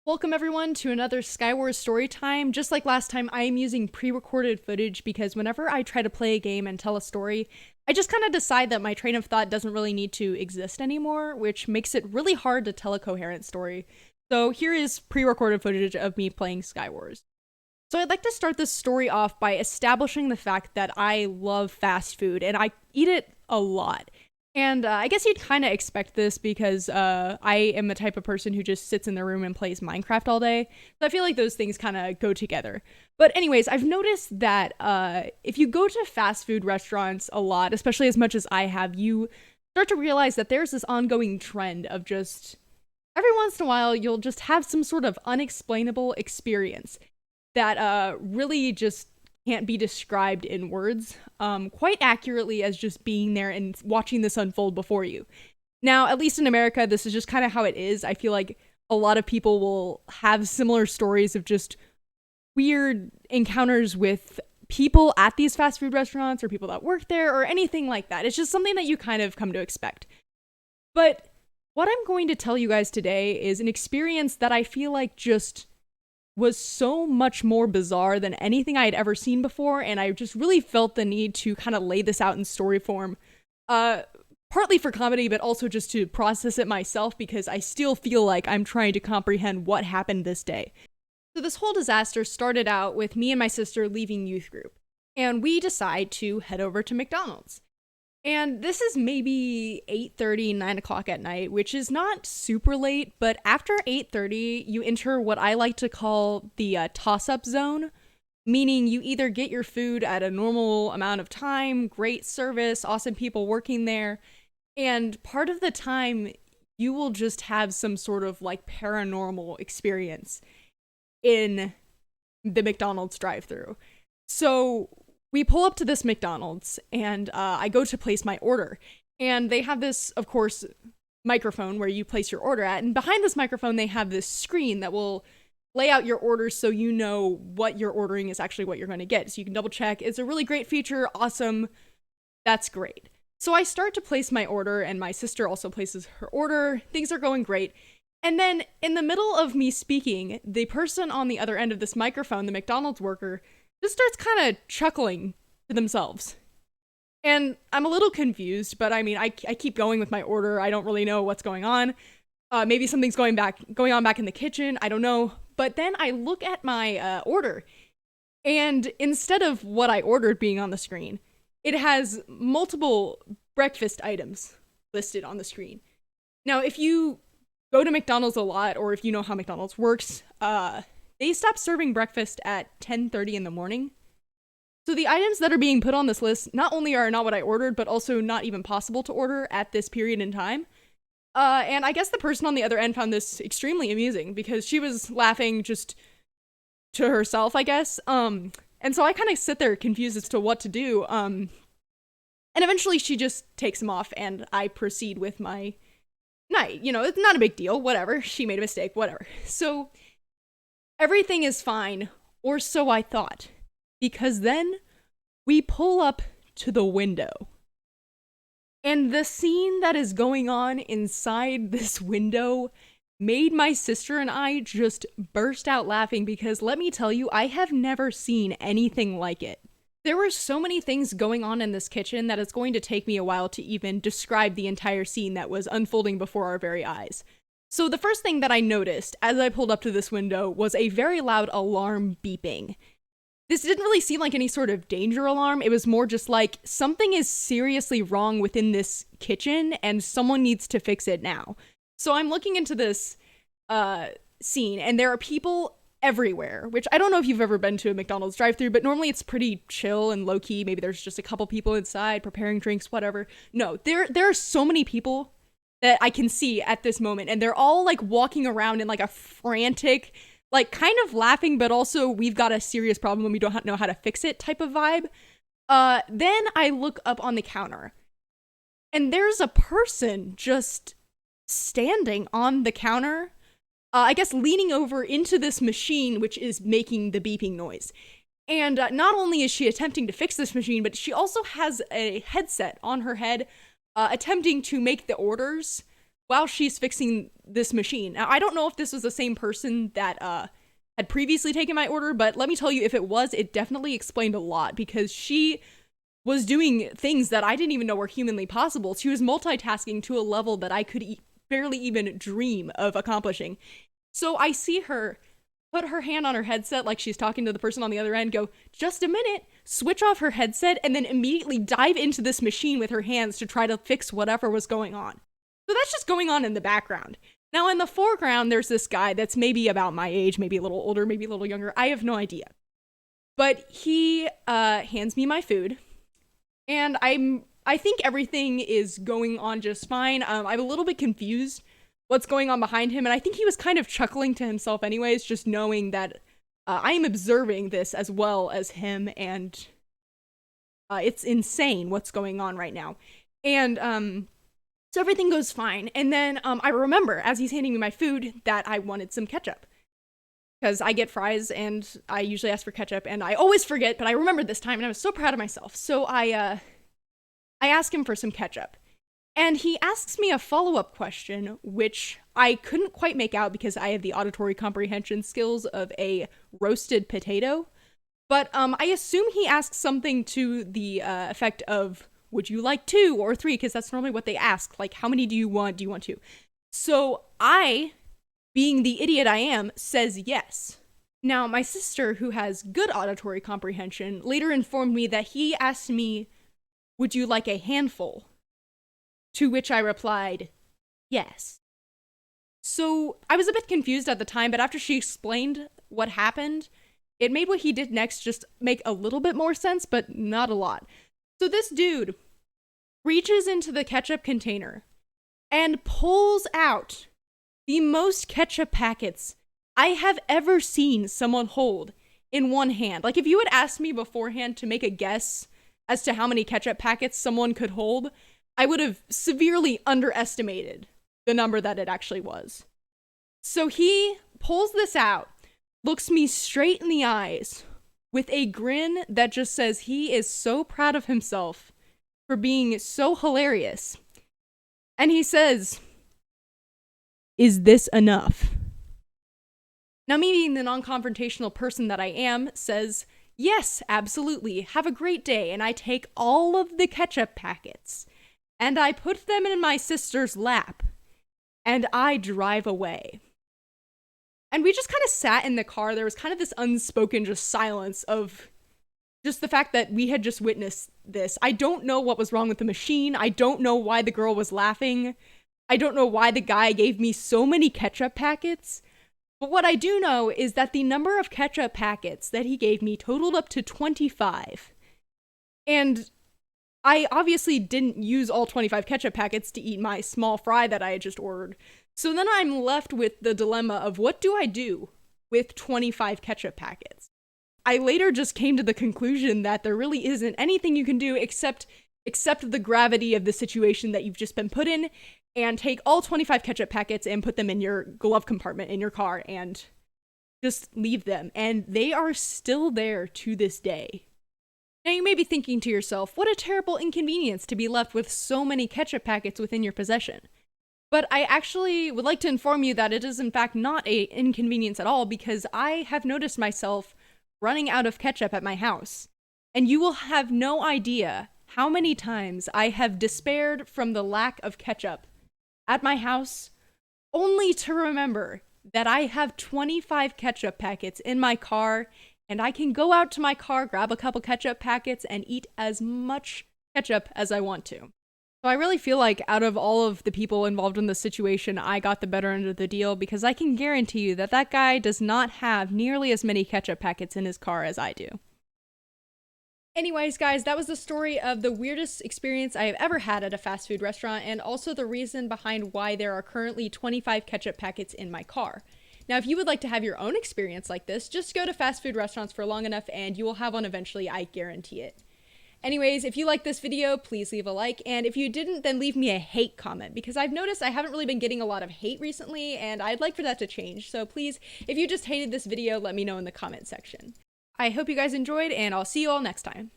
Welcome everyone to another Skywars story time. Just like last time, I am using pre-recorded footage because whenever I try to play a game and tell a story, I just kind of decide that my train of thought doesn't really need to exist anymore, which makes it really hard to tell a coherent story. So here is pre-recorded footage of me playing Skywars. So I'd like to start this story off by establishing the fact that I love fast food and I eat it a lot. And I guess you'd kind of expect this because I am the type of person who just sits in the room and plays Minecraft all day. So I feel like those things kind of go together. But anyways, I've noticed that if you go to fast food restaurants a lot, especially as much as I have, you start to realize that there's this ongoing trend of just every once in a while, you'll just have some sort of unexplainable experience that really just can't be described in words quite accurately as just being there and watching this unfold before you. Now, at least in America, this is just kind of how it is. I feel like a lot of people will have similar stories of just weird encounters with people at these fast food restaurants or people that work there or anything like that. It's just something that you kind of come to expect. But what I'm going to tell you guys today is an experience that I feel like just was so much more bizarre than anything I had ever seen before, and I just really felt the need to kind of lay this out in story form. Partly for comedy, but also just to process it myself because I still feel like I'm trying to comprehend what happened this day. So this whole disaster started out with me and my sister leaving youth group, and we decide to head over to McDonald's. And this is maybe 8:30, 9 o'clock at night, which is not super late, but after 8:30, you enter what I like to call the toss-up zone, meaning you either get your food at a normal amount of time, great service, awesome people working there, and part of the time, you will just have some sort of like paranormal experience in the McDonald's drive-thru. So we pull up to this McDonald's and I go to place my order. And they have this, of course, microphone where you place your order at. And behind this microphone, they have this screen that will lay out your orders so you know what you're ordering is actually what you're going to get. So you can double check. It's a really great feature. Awesome. That's great. So I start to place my order and my sister also places her order. Things are going great. And then in the middle of me speaking, the person on the other end of this microphone, the McDonald's worker, just starts kind of chuckling to themselves. And I'm a little confused, but I mean, I keep going with my order. I don't really know what's going on. Maybe something's going on back in the kitchen. I don't know. But then I look at my order, and instead of what I ordered being on the screen, it has multiple breakfast items listed on the screen. Now, if you go to McDonald's a lot, or if you know how McDonald's works, they stop serving breakfast at 10:30 in the morning. So the items that are being put on this list not only are not what I ordered, but also not even possible to order at this period in time. And I guess the person on the other end found this extremely amusing because she was laughing just to herself, I guess. And so I kind of sit there confused as to what to do. And eventually she just takes them off and I proceed with my night. You know, it's not a big deal, whatever. She made a mistake, whatever. So everything is fine, or so I thought, because then we pull up to the window. And the scene that is going on inside this window made my sister and I just burst out laughing because let me tell you, I have never seen anything like it. There were so many things going on in this kitchen that it's going to take me a while to even describe the entire scene that was unfolding before our very eyes. So the first thing that I noticed as I pulled up to this window was a very loud alarm beeping. This didn't really seem like any sort of danger alarm. It was more just like something is seriously wrong within this kitchen and someone needs to fix it now. So I'm looking into this scene and there are people everywhere, which I don't know if you've ever been to a McDonald's drive-thru, but normally it's pretty chill and low-key. Maybe there's just a couple people inside preparing drinks, whatever. No, there are so many people that I can see at this moment, and they're all like walking around in like a frantic, like kind of laughing, but also we've got a serious problem and we don't know how to fix it type of vibe. Then I look up on the counter and there's a person just standing on the counter, I guess leaning over into this machine, which is making the beeping noise. And not only is she attempting to fix this machine, but she also has a headset on her head, attempting to make the orders while she's fixing this machine. Now, I don't know if this was the same person that had previously taken my order, but let me tell you, if it was, it definitely explained a lot, because she was doing things that I didn't even know were humanly possible. She was multitasking to a level that I could barely even dream of accomplishing. So I see her put her hand on her headset like she's talking to the person on the other end, go, just a minute, switch off her headset, and then immediately dive into this machine with her hands to try to fix whatever was going on. So that's just going on in the background. Now in the foreground, there's this guy that's maybe about my age, maybe a little older, maybe a little younger. I have no idea. But he hands me my food, and I think everything is going on just fine. I'm a little bit confused what's going on behind him, and I think he was kind of chuckling to himself anyways, just knowing that I am observing this as well as him, and it's insane what's going on right now. And so everything goes fine, and then I remember, as he's handing me my food, that I wanted some ketchup, because I get fries, and I usually ask for ketchup, and I always forget, but I remembered this time, and I was so proud of myself. So I ask him for some ketchup. And he asks me a follow-up question, which I couldn't quite make out because I have the auditory comprehension skills of a roasted potato. But I assume he asks something to the effect of, would you like 2 or 3? Because that's normally what they ask. Like, how many do you want? Do you want 2? So I, being the idiot I am, says yes. Now, my sister, who has good auditory comprehension, later informed me that he asked me, would you like a handful? To which I replied, yes. So I was a bit confused at the time, but after she explained what happened, it made what he did next just make a little bit more sense, but not a lot. So this dude reaches into the ketchup container and pulls out the most ketchup packets I have ever seen someone hold in one hand. Like, if you had asked me beforehand to make a guess as to how many ketchup packets someone could hold, I would have severely underestimated the number that it actually was. So he pulls this out, looks me straight in the eyes with a grin that just says he is so proud of himself for being so hilarious. And he says, is this enough? Now, me being the non-confrontational person that I am, says, yes, absolutely, have a great day. And I take all of the ketchup packets and I put them in my sister's lap, and I drive away. And we just kind of sat in the car. There was kind of this unspoken just silence of just the fact that we had just witnessed this. I don't know what was wrong with the machine. I don't know why the girl was laughing. I don't know why the guy gave me so many ketchup packets. But what I do know is that the number of ketchup packets that he gave me totaled up to 25. And I obviously didn't use all 25 ketchup packets to eat my small fry that I had just ordered. So then I'm left with the dilemma of, what do I do with 25 ketchup packets? I later just came to the conclusion that there really isn't anything you can do except the gravity of the situation that you've just been put in, and take all 25 ketchup packets and put them in your glove compartment in your car and just leave them. And they are still there to this day. Now, you may be thinking to yourself, what a terrible inconvenience to be left with so many ketchup packets within your possession. But I actually would like to inform you that it is in fact not an inconvenience at all, because I have noticed myself running out of ketchup at my house. And you will have no idea how many times I have despaired from the lack of ketchup at my house, only to remember that I have 25 ketchup packets in my car, and I can go out to my car, grab a couple ketchup packets, and eat as much ketchup as I want to. So I really feel like out of all of the people involved in this situation, I got the better end of the deal, because I can guarantee you that that guy does not have nearly as many ketchup packets in his car as I do. Anyways, guys, that was the story of the weirdest experience I have ever had at a fast food restaurant, and also the reason behind why there are currently 25 ketchup packets in my car. Now, if you would like to have your own experience like this, just go to fast food restaurants for long enough and you will have one eventually, I guarantee it. Anyways, if you liked this video, please leave a like, and if you didn't, then leave me a hate comment, because I've noticed I haven't really been getting a lot of hate recently, and I'd like for that to change. So please, if you just hated this video, let me know in the comment section. I hope you guys enjoyed, and I'll see you all next time.